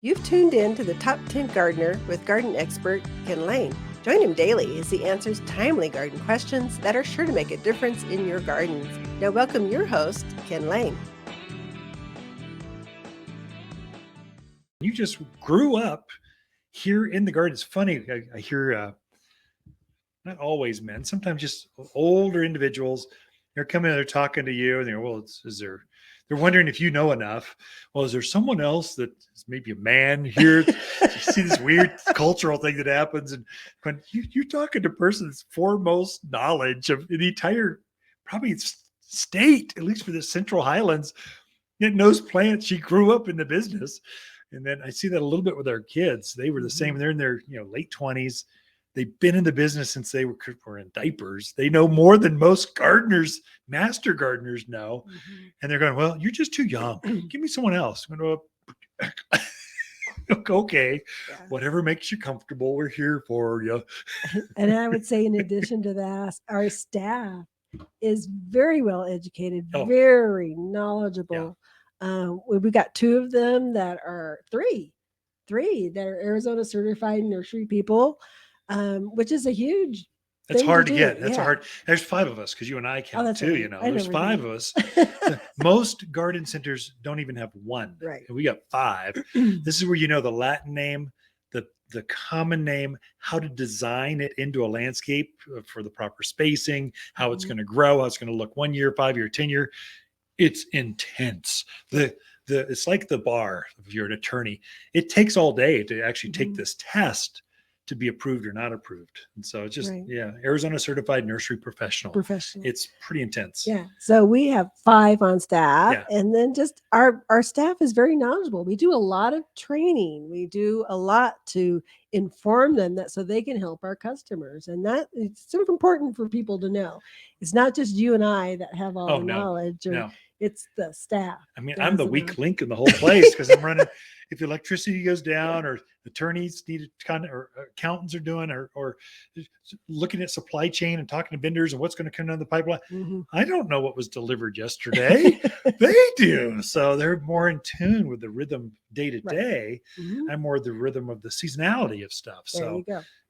You've tuned in to the Top 10 Gardener with garden expert Ken Lain. Join him daily as he answers timely garden questions that are sure to make a difference in your gardens. Now, welcome your host, Ken Lain. You just grew up here in the garden. It's funny. I hear not always men, sometimes just older individuals. They're coming in, they're talking to you, and they're, well, they're wondering if you know enough. Well, is there someone else that is maybe a man here? You see this weird cultural thing that happens. And when you're talking to a person that's foremost knowledge of the entire, probably state, at least for the Central Highlands, it knows plants. She grew up in the business. And then I see that a little bit with our kids. They were the same. They're in their late 20s. They've been in the business since they were in diapers. They know more than most gardeners, master gardeners know. Mm-hmm. And they're going, well, you're just too young. Give me someone else. I'm going to, okay, whatever makes you comfortable, we're here for you. And I would say, in addition to that, our staff is very well educated, very knowledgeable. Yeah. We got three that are Arizona certified nursery people. Which is a huge. It's hard to get. There's 5 of us because you and I count too. Right. There's 5 of us. Most garden centers don't even have 1. Right. And we got 5. This is where the Latin name, the common name, how to design it into a landscape for the proper spacing, how it's going to grow, how it's going to look 1 year, 5 year, 10 year. It's intense. It's like the bar. If you're an attorney, it takes all day to actually take this test to be approved or not approved. And so it's just, Arizona certified nursery professional. It's pretty intense. Yeah. So we have 5 on staff, and then just our staff is very knowledgeable. We do a lot of training. We do a lot to inform them so they can help our customers. And that it's sort of important for people to know. It's not just you and I that have all the knowledge. It's the staff. I mean, I'm the weak link in the whole place because I'm running. If electricity goes down, or attorneys need to or accountants are doing, or looking at supply chain and talking to vendors and what's going to come down the pipeline. I don't know what was delivered yesterday. They do. So they're more in tune with the rhythm day to day. I'm more the rhythm of the seasonality of stuff. So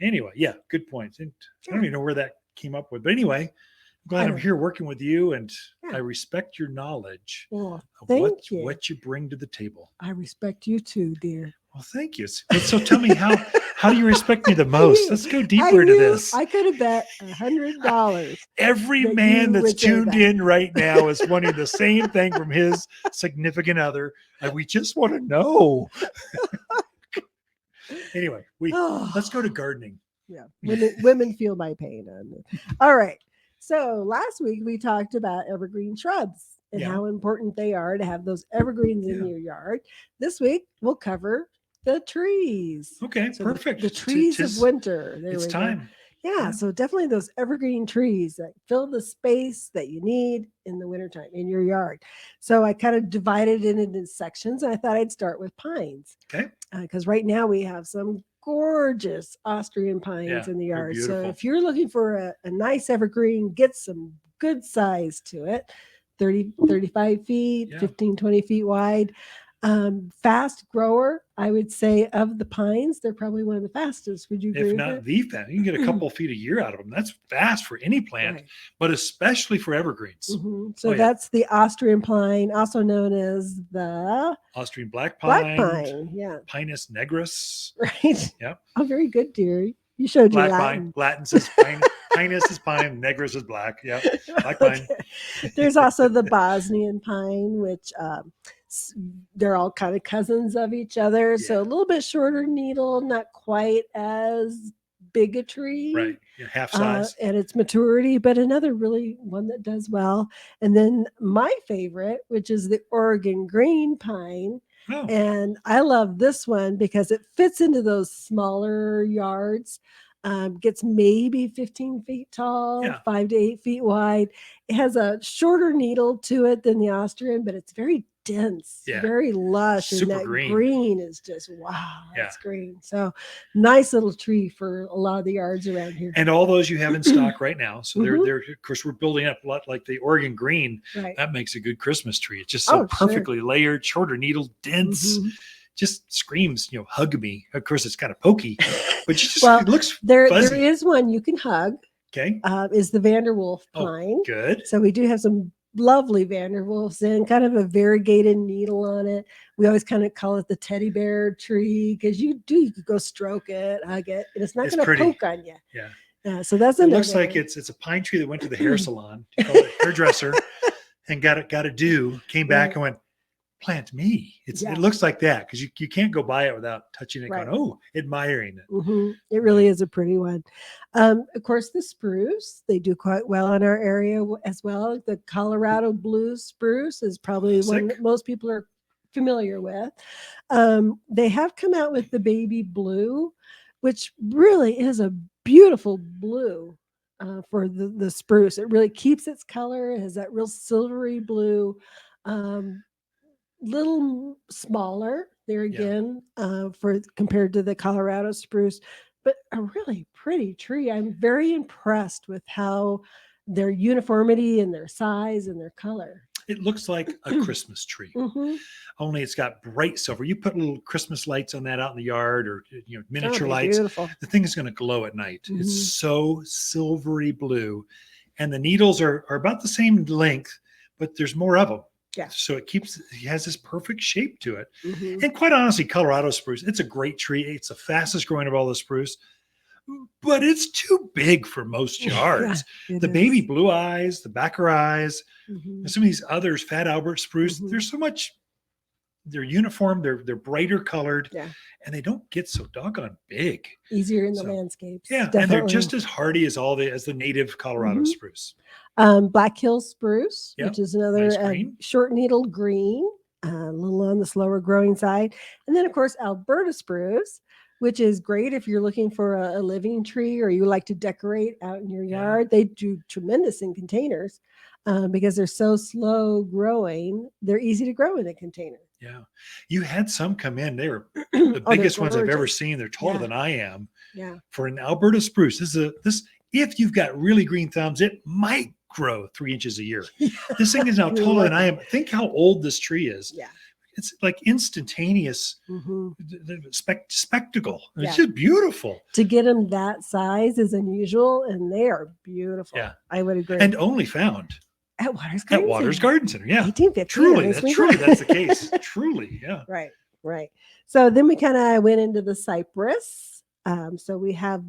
anyway, good point. And I don't even know where that came up with, but anyway, I'm glad I'm here working with you, and I respect your knowledge of what you bring to the table. I respect you too, dear. Well, thank you. So tell me, how do you respect me the most? Let's go deeper into this. I could have bet $100. Every man that's tuned in right now is wanting the same thing from his significant other. And we just want to know. Anyway, let's go to gardening. Yeah, women feel my pain on it. All right. So last week we talked about evergreen shrubs and how important they are to have those evergreens in your yard. This week we'll cover the trees. Okay, so perfect. The trees of winter. It's time. Yeah, so definitely those evergreen trees that fill the space that you need in the wintertime in your yard. So I kind of divided it into sections, and I thought I'd start with pines. Okay. Because right now we have some gorgeous Austrian pines in the yard. So if you're looking for a nice evergreen, get some good size to it, 35 feet, 15, 20 feet wide. Fast grower, I would say, of the pines, they're probably one of the fastest. Would you agree? If not the fastest, you can get a couple of feet a year out of them. That's fast for any plant, but especially for evergreens. So that's the Austrian pine, also known as the Austrian black pine. Pinus nigris. Right. Yeah. Oh, very good, dear. You showed black your Latin. Pine. Latin says pine. Pinus is pine. Nigris is black. Yeah. Black pine. There's also the Bosnian pine, which they're all kind of cousins of each other. So a little bit shorter needle, not quite as big a tree. Right. Half size. And its maturity, but another really one that does well. And then my favorite, which is the Oregon green pine. Oh. And I love this one because it fits into those smaller yards. Gets maybe 15 feet tall, 5 to 8 feet wide. It has a shorter needle to it than the Austrian, but it's very dense, very lush. Super and that green. Green is just, wow, that's green. So nice little tree for a lot of the yards around here. And all those you have in stock right now. So they're of course, we're building up a lot like the Oregon green. Right. That makes a good Christmas tree. It's just so perfectly layered, shorter needle, dense. just screams, hug me. Of course, it's kind of pokey, but well, it looks there fuzzy. is one you can hug. Okay. Is the Vanderwolf pine. Oh, good. So we do have some lovely Vanderwolfs and kind of a variegated needle on it. We always kind of call it the teddy bear tree because you could go stroke it, hug it, and it's not going to poke on you. Yeah. So that's it looks like it's a pine tree that went to the hair salon, called a hairdresser, and got a do, came back and went, plant me. It looks like that because you can't go by it without touching it, going, admiring it. Mm-hmm. It really is a pretty one. Of course, the spruce, they do quite well in our area as well. The Colorado blue spruce is probably one that most people are familiar with. They have come out with the baby blue, which really is a beautiful blue for the spruce. It really keeps its color. It has that real silvery blue. Little smaller there again for compared to the Colorado spruce, but a really pretty tree. I'm very impressed with how their uniformity and their size and their color. It looks like a Christmas tree, only it's got bright silver. You put little Christmas lights on that out in the yard, or miniature lights. Beautiful. The thing is going to glow at night. It's so silvery blue, and the needles are about the same length, but there's more of them. Yeah. So it has this perfect shape to it. And quite honestly, Colorado spruce, it's a great tree. It's the fastest growing of all the spruce, but it's too big for most yards. The baby blue eyes, the backer eyes, and some of these others, Fat Albert spruce, there's so much, they're uniform, they're brighter colored, and they don't get so doggone big. Easier in the landscapes. Yeah, definitely. And they're just as hardy as the native Colorado spruce. Black Hill spruce, which is another nice short needled green, a little on the slower growing side. And then, of course, Alberta spruce, which is great if you're looking for a living tree or you like to decorate out in your yard. They do tremendous in containers because they're so slow growing. They're easy to grow in a container. Yeah. You had some come in. They were the biggest ones I've ever seen. They're taller than I am. Yeah. For an Alberta spruce, if you've got really green thumbs, it might grow 3 inches a year. This thing is now taller than I am. Think how old this tree is. Yeah. It's like instantaneous spectacle. It's just beautiful. To get them that size is unusual, and they are beautiful. Yeah. I would agree. And only found at Waters Garden Center. Yeah. 1850. Truly, that's the case. Truly, yeah. Right. So then we kind of went into the cypress. So we have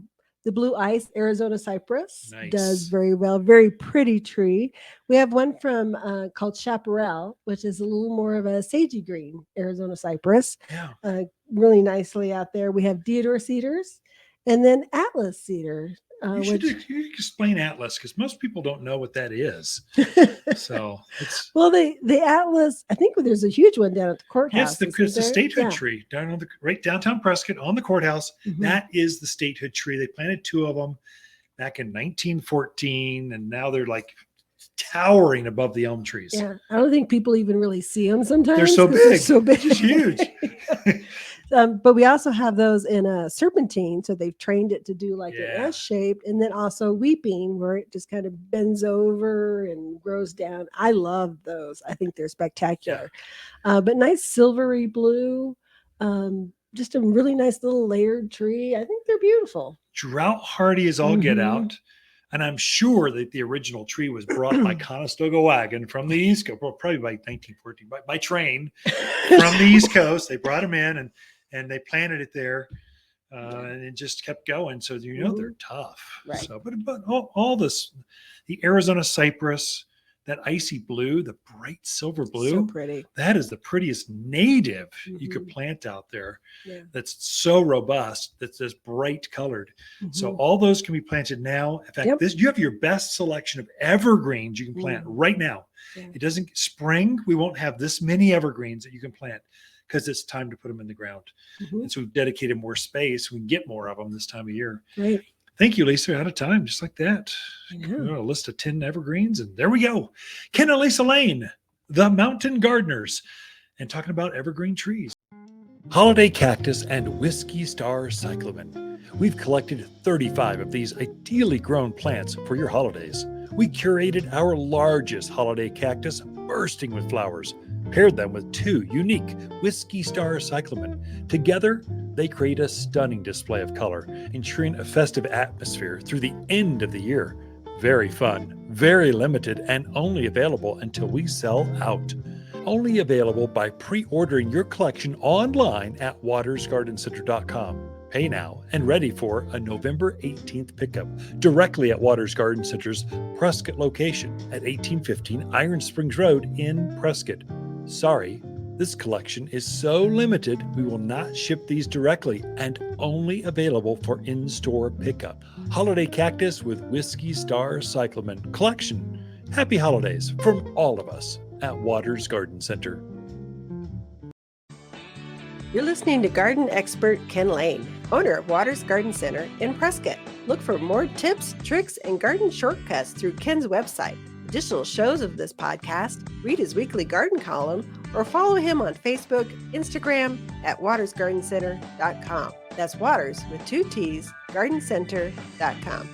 the blue ice Arizona cypress. Does very well. Very pretty tree. We have one from called Chaparral, which is a little more of a sagey green Arizona cypress. Yeah. Really nicely out there. We have Deodar cedars and then Atlas cedar. You should explain Atlas because most people don't know what that is. So it's the Atlas. I think there's a huge one down at the courthouse. It's the statehood tree down on right downtown Prescott on the courthouse. That is the statehood tree. They planted 2 of them back in 1914, and now they're like towering above the elm trees. Yeah, I don't think people even really see them sometimes. They're so big. They're so big. It's huge. But we also have those in a serpentine, so they've trained it to do like an S shape, and then also weeping, where it just kind of bends over and grows down. I love those. I think they're spectacular. But nice silvery blue, just a really nice little layered tree. I think they're beautiful. Drought hardy as all get out. And I'm sure that the original tree was brought by Conestoga wagon from the East Coast, probably by 1914, by train from the East Coast. They brought them in and they planted it there, and it just kept going. So they're tough. Right. So, but all this, the Arizona cypress, that icy blue, the bright silver blue, so pretty. That is the prettiest native you could plant out there. Yeah. That's so robust. That's this bright colored. So all those can be planted now. In fact, you have your best selection of evergreens you can plant right now. Yeah. It doesn't spring. We won't have this many evergreens that you can plant because it's time to put them in the ground. And so we've dedicated more space. We can get more of them this time of year. Right. Thank you, Lisa. Out of time, just like that. A list of 10 evergreens, and there we go. Ken and Lisa Lain, the Mountain Gardeners, and talking about evergreen trees. Holiday cactus and whiskey star cyclamen. We've collected 35 of these ideally grown plants for your holidays. We curated our largest holiday cactus bursting with flowers, paired them with 2 unique Whiskey Star cyclamen. Together, they create a stunning display of color, ensuring a festive atmosphere through the end of the year. Very fun, very limited, and only available until we sell out. Only available by pre-ordering your collection online at watersgardencenter.com. Pay now and ready for a November 18th pickup directly at Waters Garden Center's Prescott location at 1815 Iron Springs Road in Prescott. Sorry, this collection is so limited we will not ship these directly and only available for in-store pickup. Holiday Cactus with Whiskey Star Cyclamen Collection. Happy holidays from all of us at Waters Garden Center. You're listening to garden expert Ken Lain, owner of Waters Garden Center in Prescott. Look for more tips, tricks, and garden shortcuts through Ken's website. Additional shows of this podcast, read his weekly garden column, or follow him on Facebook, Instagram at watersgardencenter.com. That's Waters with 2 T's, gardencenter.com.